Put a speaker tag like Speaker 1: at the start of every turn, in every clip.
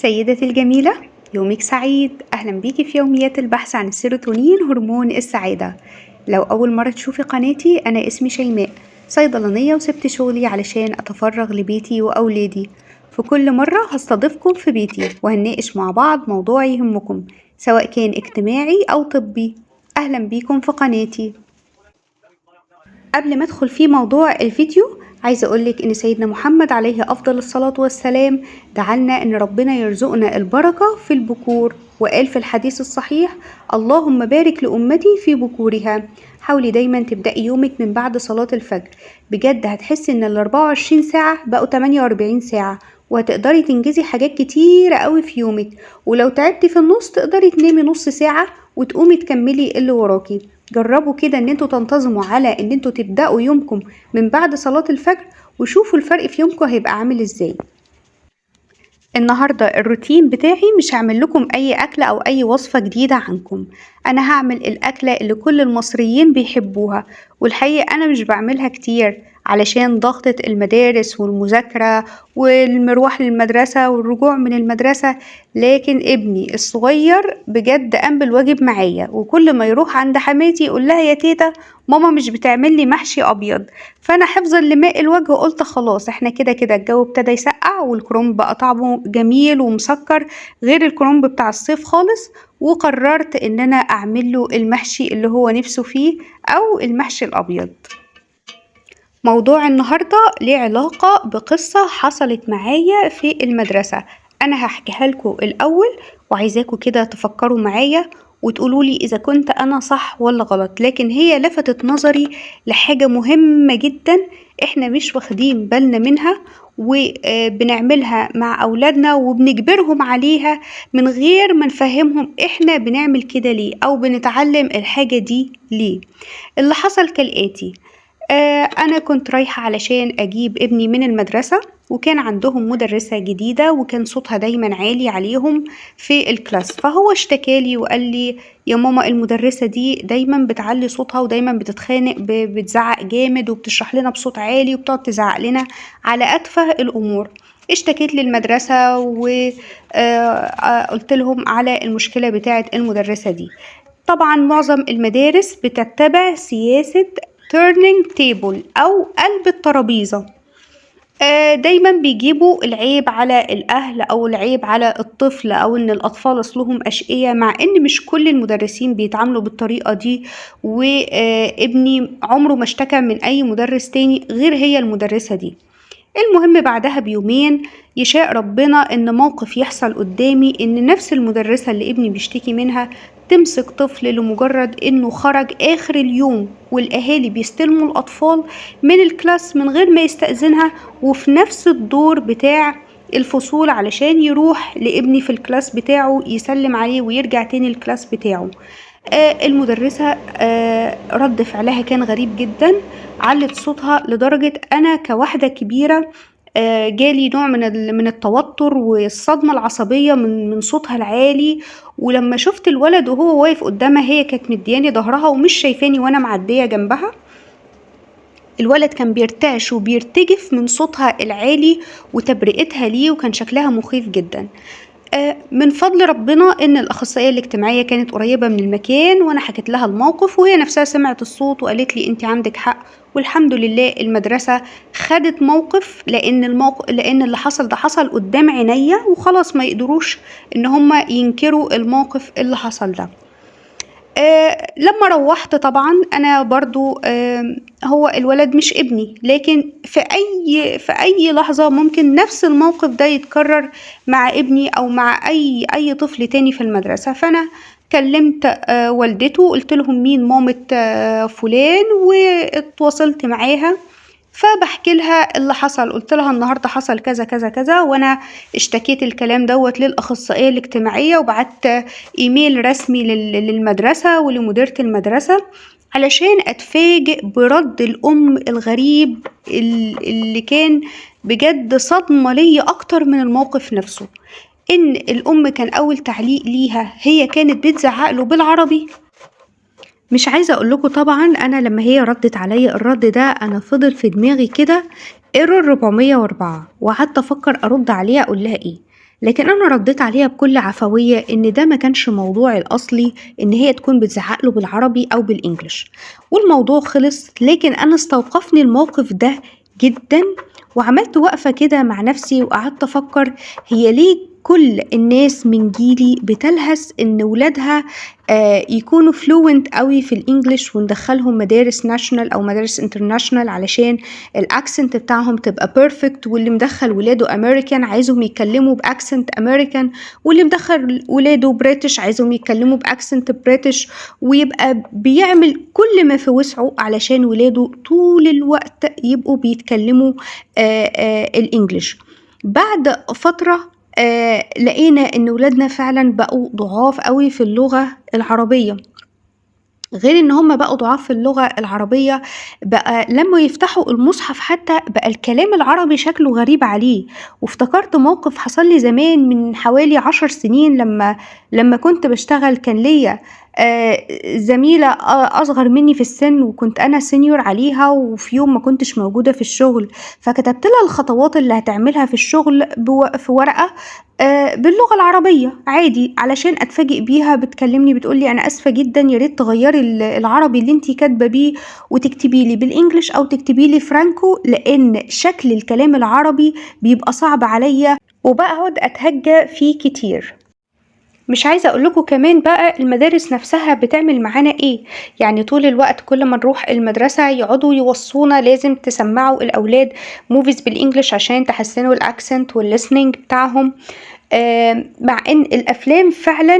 Speaker 1: سيدتي الجميلة، يومك سعيد. أهلا بيكي في يوميات البحث عن السيروتونين هرمون السعادة. لو أول مرة تشوفي قناتي، أنا اسمي شيماء، صيدلانية وسبت شغلي علشان أتفرغ لبيتي وأولادي. في كل مرة هستضيفكم في بيتي وهنناقش مع بعض موضوع يهمكم، سواء كان اجتماعي أو طبي. أهلا بيكم في قناتي. قبل ما ادخل في موضوع الفيديو، عايزة اقولك ان سيدنا محمد عليه افضل الصلاة والسلام دعالنا ان ربنا يرزقنا البركة في البكور، وقال في الحديث الصحيح: اللهم بارك لأمتي في بكورها. حاولي دايما تبدأي يومك من بعد صلاة الفجر، بجد هتحسي ان ال 24 ساعة بقوا 48 ساعة، وهتقدري تنجزي حاجات كتيرة قوي في يومك. ولو تعبتي في النص تقدري تنامي نص ساعة وتقومي تكملي اللي وراكي. جربوا كده ان انتوا تنتظموا على ان انتوا تبدأوا يومكم من بعد صلاة الفجر، وشوفوا الفرق في يومكم هيبقى عامل ازاي. النهاردة الروتين بتاعي مش هعمل لكم اي اكلة او اي وصفة جديدة عنكم، انا هعمل الاكلة اللي كل المصريين بيحبوها، والحقيقة انا مش بعملها كتير علشان ضغطة المدارس والمذاكرة والمروح للمدرسة والرجوع من المدرسة. لكن ابني الصغير بجد قام بالواجب معايا، وكل ما يروح عند حماتي يقول لها: يا تيتا، ماما مش بتعمل لي محشي ابيض. فانا حفظا لماء الوجه قلت خلاص، احنا كده كده الجو ابتدى يسقع والكرنب بقى طعمه جميل ومسكر غير الكرنب بتاع الصيف خالص، وقررت ان انا اعمل له المحشي اللي هو نفسه فيه، او المحشي الابيض. موضوع النهاردة ليه علاقة بقصة حصلت معايا في المدرسة. أنا هحكيها لكم الأول، وعايزاكم كده تفكروا معايا وتقولولي إذا كنت أنا صح ولا غلط. لكن هي لفتت نظري لحاجة مهمة جدا إحنا مش واخدين بالنا منها، وبنعملها مع أولادنا وبنجبرهم عليها من غير ما نفهمهم إحنا بنعمل كده ليه، أو بنتعلم الحاجة دي ليه. اللي حصل كالآتي: أنا كنت رايحة علشان أجيب ابني من المدرسة، وكان عندهم مدرسة جديدة وكان صوتها دايما عالي عليهم في الكلاس. فهو اشتكالي وقال لي: يا ماما، المدرسة دي دايما بتعلي صوتها ودايما بتتخانق، بتزعق جامد وبتشرح لنا بصوت عالي وبتقعد تزعق لنا على أتفه الأمور. اشتكيت للمدرسة وقلت لهم على المشكلة بتاعة المدرسة دي. طبعا معظم المدارس بتتبع سياسة turning table أو قلب الترابيزة. دايما بيجيبوا العيب على الأهل أو العيب على الطفل، أو إن الأطفال أصلهم أشقية، مع إن مش كل المدرسين بيتعاملوا بالطريقة دي. وابني عمره ما اشتكى من أي مدرس تاني غير هي المدرسة دي. المهم بعدها بيومين يشاء ربنا ان موقف يحصل قدامي، ان نفس المدرسة اللي ابني بيشتكي منها تمسك طفل لمجرد انه خرج اخر اليوم والاهالي بيستلموا الاطفال من الكلاس من غير ما يستأذنها، وفي نفس الدور بتاع الفصول علشان يروح لابني في الكلاس بتاعه يسلم عليه ويرجع تاني الكلاس بتاعه. المدرسة رد فعلها كان غريب جدا، علت صوتها لدرجة أنا كواحدة كبيرة جالي نوع من التوتر والصدمة العصبية من صوتها العالي. ولما شفت الولد وهو واقف قدامها، هي كانت مدياني ظهرها ومش شايفاني وأنا معدية جنبها. الولد كان بيرتعش وبيرتجف من صوتها العالي وتبرئتها ليه، وكان شكلها مخيف جدا. من فضل ربنا ان الاخصائيه الاجتماعيه كانت قريبه من المكان، وانا حكيت لها الموقف وهي نفسها سمعت الصوت وقالت لي: انت عندك حق. والحمد لله المدرسه خدت موقف، لان اللي حصل ده حصل قدام عينيا، وخلاص ما يقدروش ان هم ينكروا الموقف اللي حصل ده. لما روحت طبعا انا برضو هو الولد مش ابني، لكن في اي لحظة ممكن نفس الموقف ده يتكرر مع ابني او مع اي طفل تاني في المدرسة. فانا كلمت والدته، قلت لهم مين مامة فلان، واتواصلت معاها فبحكي لها اللي حصل. قلت لها النهارده حصل كذا كذا كذا، وانا اشتكيت الكلام دوت للاخصائيه الاجتماعيه، وبعت ايميل رسمي للمدرسه ولمديره المدرسه علشان اتفاجئ برد الام الغريب اللي كان بجد صدمه ليا اكتر من الموقف نفسه. ان الام كان اول تعليق ليها هي كانت بتزعق له بالعربي. مش عايزة اقول لكم طبعا انا لما هي ردت عليا الرد ده، انا فضل في دماغي كده ايرور 404، وقعدت افكر ارد عليها اقول لها ايه. لكن أنا رديت عليها بكل عفوية إن ده ما كانش موضوعي الأصلي إن هي تكون بتزعق له بالعربي أو بالإنجليش، والموضوع خلص. لكن أنا استوقفني الموقف ده جدا، وعملت وقفة كده مع نفسي وقعدت أفكر هي ليه كل الناس من جيلي بتلهس إن ولادها يكونوا فلوينت قوي في الإنجليش، وندخلهم مدارس ناشونال أو مدارس انترناشونال علشان الأكسنت بتاعهم تبقى بيرفكت، واللي مدخل ولاده أمريكان عايزهم يتكلموا بأكسنت أمريكان، واللي مدخل ولاده بريتش عايزهم يتكلموا بأكسنت بريتش، ويبقى بيعمل كل ما في وسعه علشان ولاده طول الوقت يبقوا بيتكلموا الإنجليش. بعد فترة لقينا إن ولادنا فعلا بقوا ضعاف قوي في اللغة العربية. غير إن هم بقوا ضعاف في اللغة العربية، بقى لما يفتحوا المصحف حتى بقى الكلام العربي شكله غريب عليه. وافتكرت موقف حصل لي زمان من حوالي 10 سنين، لما كنت بشتغل كان ليا زميلة أصغر مني في السن، وكنت أنا سينيور عليها، وفي يوم ما كنتش موجودة في الشغل، فكتبت لها الخطوات اللي هتعملها في الشغل في ورقة باللغة العربية عادي، علشان أتفاجئ بيها بتكلمني بتقولي أنا آسفة جدا، يا ريت تغيري العربي اللي انتي كاتبة بيه وتكتبي لي بالإنجليش أو تكتبي لي فرانكو، لأن شكل الكلام العربي بيبقى صعب عليا وبقعد أتهجى فيه كتير. مش عايزة أقول لكم كمان بقى المدارس نفسها بتعمل معانا إيه. يعني طول الوقت كل ما نروح المدرسة يقعدوا يوصونا لازم تسمعوا الأولاد موفيز بالإنجليش عشان تحسنوا الأكسنت والليسننج بتاعهم، مع إن الأفلام فعلا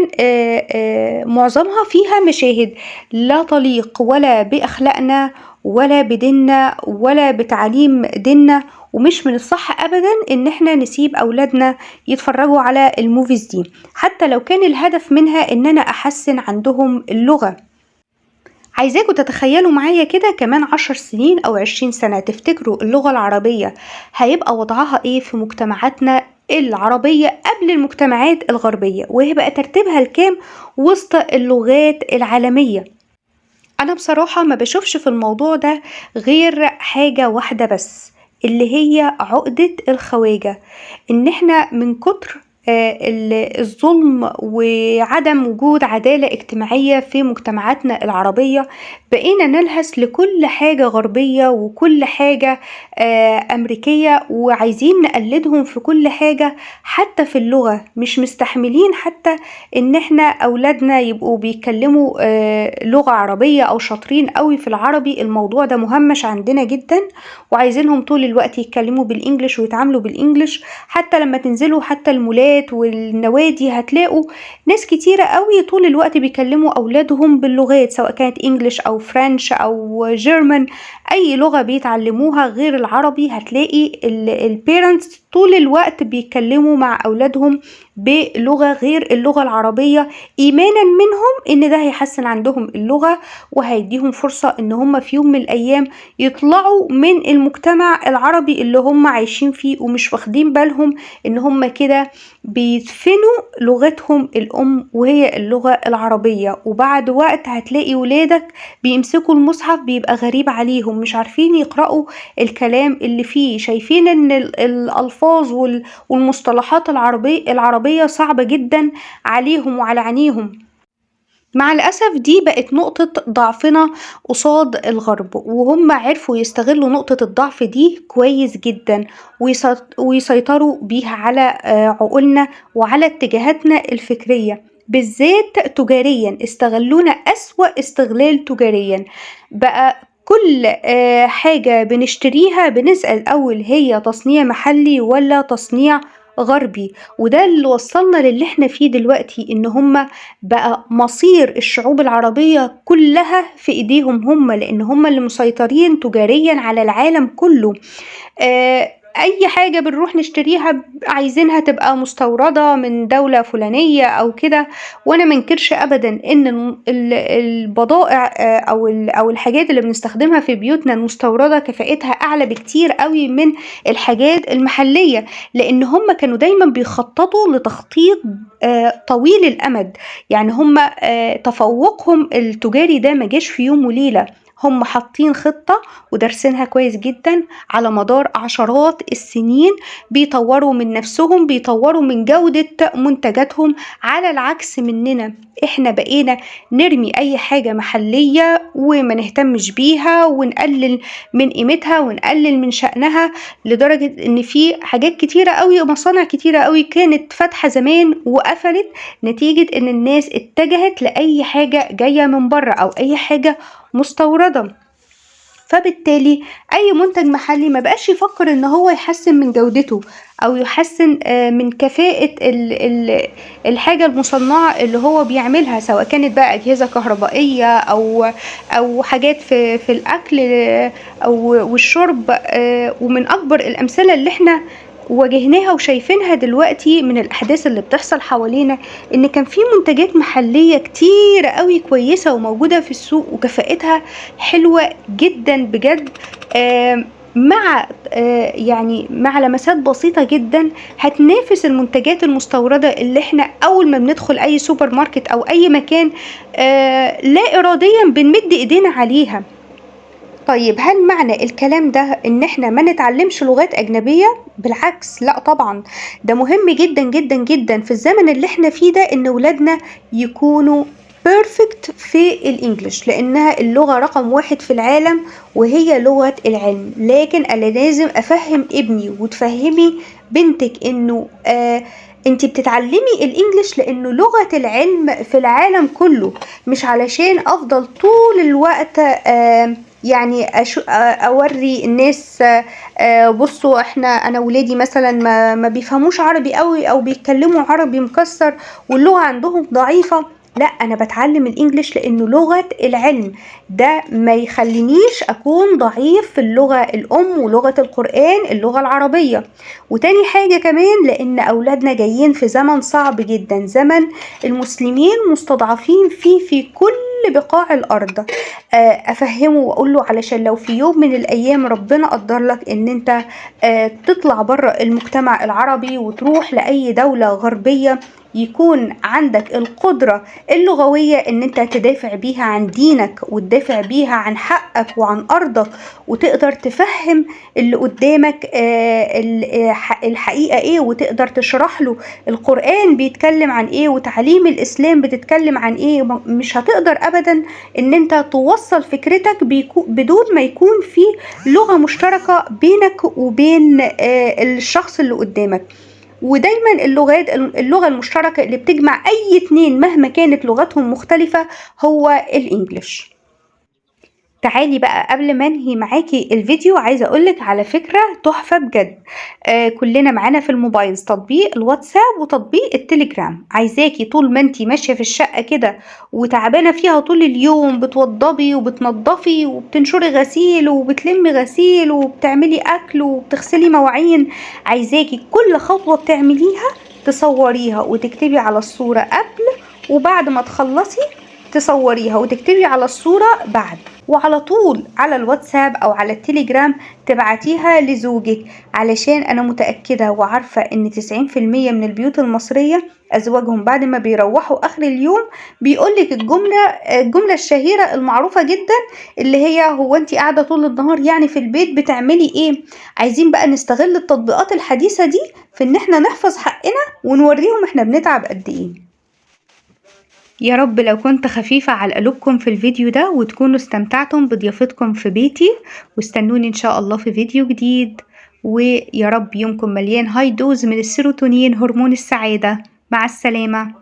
Speaker 1: معظمها فيها مشاهد لا تليق ولا بأخلاقنا ولا بديننا ولا بتعليم ديننا، ومش من الصح أبدا إن احنا نسيب أولادنا يتفرجوا على الموفيز دي، حتى لو كان الهدف منها إن أنا أحسن عندهم اللغة. عايزاكم تتخيلوا معايا كده كمان 10 سنين أو 20 سنة، تفتكروا اللغة العربية هيبقى وضعها إيه في مجتمعاتنا العربية قبل المجتمعات الغربية، وهيبقى ترتيبها الكام وسط اللغات العالمية؟ أنا بصراحة ما بشوفش في الموضوع ده غير حاجة واحدة بس، اللي هي عقدة الخواجة. إن إحنا من كتر الظلم وعدم وجود عدالة اجتماعية في مجتمعاتنا العربية بقينا نلهس لكل حاجة غربية وكل حاجة أمريكية، وعايزين نقلدهم في كل حاجة، حتى في اللغة مش مستحملين حتى إن احنا أولادنا يبقوا بيتكلموا لغة عربية أو شاطرين قوي في العربي. الموضوع ده مهمش عندنا جدا، وعايزينهم طول الوقت يتكلموا بالإنجليش ويتعاملوا بالإنجليش. حتى لما تنزلوا حتى المولات والنوادي هتلاقوا ناس كتيرة قوي طول الوقت بيكلموا أولادهم باللغات، سواء كانت إنجليش أو فرنش أو جيرمان، أي لغة بيتعلموها غير العربي هتلاقي البيرنتس طول الوقت بيتكلموا مع أولادهم بلغة غير اللغة العربية، إيمانا منهم إن ده هيحسن عندهم اللغة وهيديهم فرصة إن هم في يوم من الأيام يطلعوا من المجتمع العربي اللي هم عايشين فيه، ومش واخدين بالهم إن هم كده بيدفنوا لغتهم الأم وهي اللغة العربية. وبعد وقت هتلاقي ولادك بيمسكوا المصحف بيبقى غريب عليهم، مش عارفين يقرأوا الكلام اللي فيه، شايفين إن الألفاظ والمصطلحات العربية صعبة جدا عليهم وعلى عينيهم. مع الأسف دي بقت نقطة ضعفنا قصاد الغرب، وهم عرفوا يستغلوا نقطة الضعف دي كويس جدا ويسيطروا بيها على عقولنا وعلى اتجاهاتنا الفكرية، بالذات تجاريا استغلونا أسوأ استغلال تجاريا. بقى كل حاجة بنشتريها بنسأل أول هي تصنيع محلي ولا تصنيع غربي، وده اللي وصلنا للي احنا فيه دلوقتي، ان هم بقى مصير الشعوب العربية كلها في ايديهم هم، لان هم اللي مسيطرين تجاريا على العالم كله. اي حاجة بنروح نشتريها عايزينها تبقى مستوردة من دولة فلانية او كده، وانا منكرش ابدا ان البضائع او الحاجات اللي بنستخدمها في بيوتنا المستوردة كفاءتها اعلى بكتير قوي من الحاجات المحلية، لان هم كانوا دايما بيخططوا لتخطيط طويل الامد. يعني هم تفوقهم التجاري ده ما جاش في يوم وليلة، هم حاطين خطة ودارسينها كويس جدا على مدار عشرات السنين، بيطوروا من نفسهم، بيطوروا من جودة منتجاتهم، على العكس مننا احنا بقينا نرمي اي حاجة محلية وما نهتمش بيها ونقلل من قيمتها ونقلل من شأنها، لدرجة ان في حاجات كتيرة قوي، مصانع كتيرة قوي كانت فاتحة زمان وقفلت نتيجة ان الناس اتجهت لأي حاجة جاية من بره او اي حاجة مستوردة. فبالتالي اي منتج محلي ما بقاش يفكر ان هو يحسن من جودته او يحسن من كفاءة الحاجة المصنعة اللي هو بيعملها، سواء كانت بقى اجهزة كهربائية او حاجات في الاكل او والشرب. ومن اكبر الامثلة اللي احنا واجهناها وشايفينها دلوقتي من الأحداث اللي بتحصل حوالينا، إن كان في منتجات محلية كتير قوي كويسة وموجودة في السوق وكفاءتها حلوة جدا بجد، مع يعني مع لمسات بسيطة جدا هتنافس المنتجات المستوردة اللي احنا أول ما بندخل أي سوبر ماركت أو أي مكان لا إراديا بنمد إيدينا عليها. طيب هل معنى الكلام ده ان احنا ما نتعلمش لغات اجنبية؟ بالعكس، لا طبعا، ده مهم جدا جدا جدا في الزمن اللي احنا فيه ده ان ولادنا يكونوا بيرفكت في الانجليش، لانها اللغة رقم 1 في العالم وهي لغة العلم. لكن انا لازم افهم ابني وتفهمي بنتك انه انتي بتتعلمي الانجليش لانه لغة العلم في العالم كله، مش علشان افضل طول الوقت يعني اوري الناس بصوا انا ولادي مثلا ما بيفهموش عربي قوي او بيتكلموا عربي مكسر واللغة عندهم ضعيفة. لا، انا بتعلم الانجليش لانه لغة العلم، ده ما يخلينيش اكون ضعيف في اللغة الام ولغة القرآن اللغة العربية. وتاني حاجة كمان لان اولادنا جايين في زمن صعب جدا، زمن المسلمين مستضعفين فيه في كل بقاع الارض. افهمه واقول له علشان لو في يوم من الايام ربنا قدر لك ان انت تطلع بره المجتمع العربي وتروح لاي دولة غربية، يكون عندك القدرة اللغوية ان انت تدافع بيها عن دينك وتدافع بيها عن حقك وعن ارضك، وتقدر تفهم اللي قدامك الحقيقة ايه، وتقدر تشرح له القرآن بيتكلم عن ايه وتعليم الاسلام بتتكلم عن ايه. مش هتقدر ابدا ان انت توصل فكرتك بدون ما يكون في لغة مشتركة بينك وبين الشخص اللي قدامك. ودايما اللغة المشتركة اللي بتجمع اي اتنين مهما كانت لغتهم مختلفة هو الانجليش. تعالي بقى قبل ما انهي معاكي الفيديو عايزه اقولك على فكره تحفه بجد. كلنا معانا في الموبايل تطبيق الواتساب وتطبيق التليجرام، عايزاكي طول ما انتي ماشيه في الشقه كده وتعبانه فيها طول اليوم بتوضبي وبتنضفي وبتنشري غسيل وبتلمي غسيل وبتعملي اكل وبتغسلي مواعين، عايزاكي كل خطوه بتعمليها تصوريها وتكتبي على الصوره قبل، وبعد ما تخلصي تصوريها وتكتبي على الصورة بعد، وعلى طول على الواتساب أو على التليجرام تبعتيها لزوجك، علشان أنا متأكدة وعارفة إن 90% من البيوت المصرية أزواجهم بعد ما بيروحوا آخر اليوم بيقولك الجملة الشهيرة المعروفة جدا اللي هي هو أنت قاعدة طول النهار يعني في البيت بتعملي إيه؟ عايزين بقى نستغل التطبيقات الحديثة دي في إن احنا نحفظ حقنا ونوريهم احنا بنتعب قد إيه. يا رب لو كنت خفيفة على قلوبكم في الفيديو ده وتكونوا استمتعتم بضيافتكم في بيتي، واستنوني إن شاء الله في فيديو جديد، ويا رب يومكم مليان هاي دوز من السيروتونين هرمون السعادة. مع السلامة.